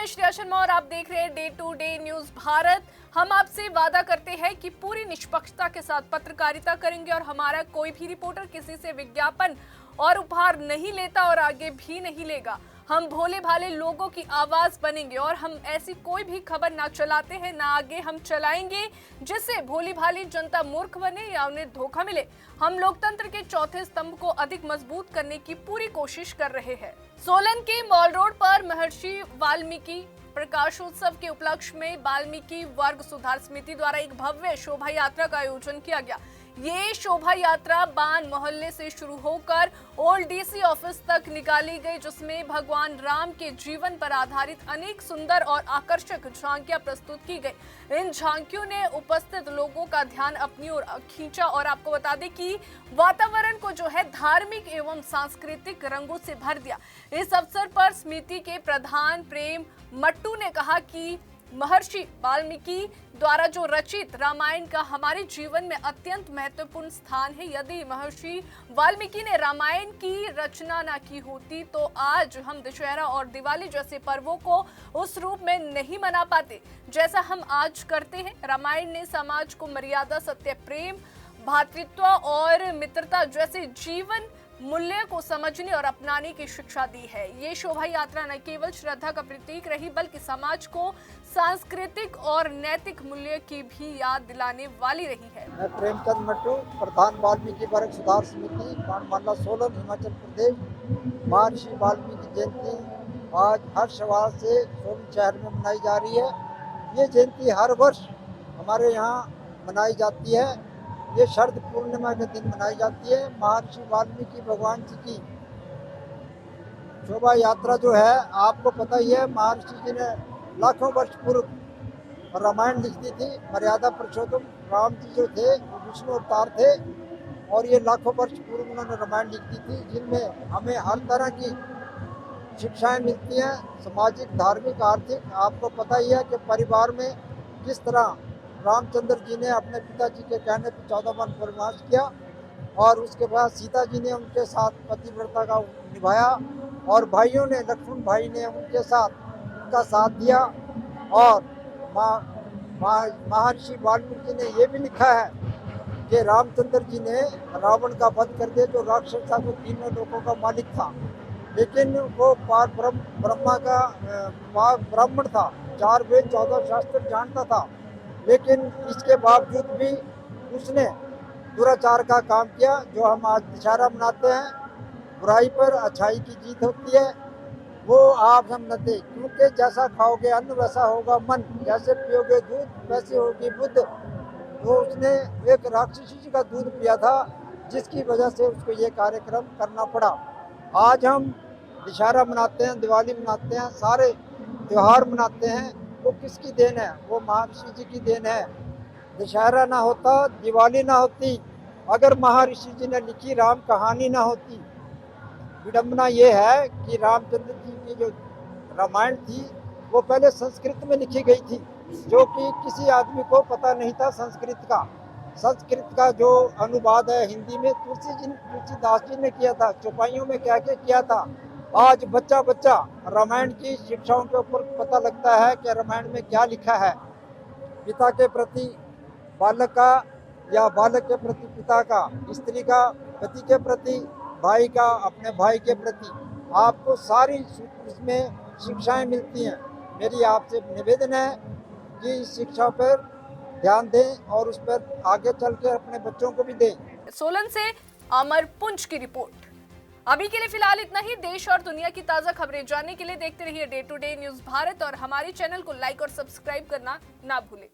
मैं श्रेया शर्मा और आप देख रहे हैं day to day news Bharat. हम आपसे वादा करते हैं कि पूरी निष्पक्षता के साथ पत्रकारिता करेंगे और हमारा कोई भी रिपोर्टर किसी से विज्ञापन और उपहार नहीं लेता और आगे भी नहीं लेगा। हम भोले भाले लोगों की आवाज बनेंगे और हम ऐसी कोई भी खबर ना चलाते हैं ना आगे हम चलाएंगे जिससे भोली भाली जनता मूर्ख बने या उन्हें धोखा मिले। हम लोकतंत्र के चौथे स्तंभ को अधिक मजबूत करने की पूरी कोशिश कर रहे हैं। सोलन के मॉल रोड पर महर्षि वाल्मीकि प्रकाशोत्सव के उपलक्ष्य में वाल्मीकि वर्ग सुधार समिति द्वारा एक भव्य शोभा यात्रा का आयोजन किया गया। ये शोभा यात्रा बान मोहल्ले से शुरू होकर ओल्ड डीसी ऑफिस तक निकाली गई, जिसमें भगवान राम के जीवन पर आधारित अनेक सुंदर और आकर्षक झांकियां प्रस्तुत की गई। इन झांकियों ने उपस्थित लोगों का ध्यान अपनी ओर खींचा और आपको बता दें कि वातावरण को जो है धार्मिक एवं सांस्कृतिक रंगों से भर दिया। इस अवसर पर समिति के प्रधान प्रेम मट्टू ने कहा कि महर्षि वाल्मीकि द्वारा जो रचित रामायण का हमारे जीवन में अत्यंत महत्वपूर्ण स्थान है। यदि महर्षि वाल्मीकि ने रामायण की रचना ना की होती तो आज हम दशहरा और दिवाली जैसे पर्वों को उस रूप में नहीं मना पाते जैसा हम आज करते हैं। रामायण ने समाज को मर्यादा, सत्य, प्रेम, भातृत्व और मित्रता जैसे जीवन मूल्य को समझने और अपनाने की शिक्षा दी है। ये शोभा यात्रा न केवल श्रद्धा का प्रतीक रही बल्कि समाज को सांस्कृतिक और नैतिक मूल्य की भी याद दिलाने वाली रही है। मैं प्रेमचंद मट्टू, प्रधान वाल्मीकि वर्ग सुधार समिति, बाणमाला सोलन, हिमाचल प्रदेश। महर्षि वाल्मीकि जयंती आज हर्षोल्लास से सोलन शहर में मनाई जा रही है। ये जयंती हर वर्ष हमारे यहाँ मनाई जाती है। ये शरद पूर्णिमा के दिन मनाई जाती है। महर्षि वाल्मीकि भगवान जी की शोभा यात्रा जो है, आपको पता ही है, महर्षि जी ने लाखों वर्ष पूर्व रामायण लिख दी थी। मर्यादा पुरुषोत्तम राम जी जो थे वो विष्णु अवतार थे और ये लाखों वर्ष पूर्व उन्होंने रामायण लिख दी थी, जिनमें हमें हर तरह की शिक्षाएं मिलती हैं, सामाजिक, धार्मिक, आर्थिक। आपको पता ही है कि परिवार में किस तरह रामचंद्र जी ने अपने पिताजी के कहने पर 14 वर्ष वनवास किया और उसके बाद सीता जी ने उनके साथ पतिव्रता का निभाया और भाइयों ने, लक्ष्मण भाई ने उनके साथ उनका साथ दिया। और महर्षि वाल्मीकि ने ये भी लिखा है कि रामचंद्र जी ने रावण का वध कर दिया, जो राक्षस था, जो तीनों लोगों का मालिक था, लेकिन वो पार ब्रह्मा का ब्राह्मण था, 4 वेद 14 शास्त्र जानता था, लेकिन इसके बावजूद भी उसने दुराचार का काम किया। जो हम आज दशहरा मनाते हैं, बुराई पर अच्छाई की जीत होती है, वो आप हम नते, क्योंकि जैसा खाओगे अन्न वैसा होगा मन, जैसे पियोगे दूध वैसे होगी बुद्ध। तो उसने एक राक्षसी जी का दूध पिया था, जिसकी वजह से उसको ये कार्यक्रम करना पड़ा। आज हम दशहरा मनाते हैं, दिवाली मनाते हैं, सारे त्यौहार मनाते हैं, वो किसकी देन है? वो महर्षि जी की देन है। दशहरा ना होता, दिवाली ना होती, अगर महर्षि जी ने लिखी राम कहानी ना होती। विडंबना ये है कि रामचंद्र जी की जो रामायण थी वो पहले संस्कृत में लिखी गई थी, जो कि किसी आदमी को पता नहीं था संस्कृत का। संस्कृत का जो अनुवाद है हिंदी में तुलसीदास जी ने किया था, चौपाइयों में क्या क्या किया था। आज बच्चा बच्चा रामायण की शिक्षाओं के ऊपर पता लगता है कि रामायण में क्या लिखा है। पिता के प्रति बालक का या बालक के प्रति पिता का, स्त्री का पति के प्रति, भाई का अपने भाई के प्रति, आपको सारी इसमें शिक्षाएं मिलती हैं। मेरी आपसे निवेदन है कि इस शिक्षा पर ध्यान दें और उस पर आगे चल के अपने बच्चों को भी दें। सोलन से अमर पुंज की रिपोर्ट। अभी के लिए फिलहाल इतना ही। देश और दुनिया की ताजा खबरें जानने के लिए देखते रहिए day to day news Bharat और हमारे चैनल को लाइक और सब्सक्राइब करना ना भूलें।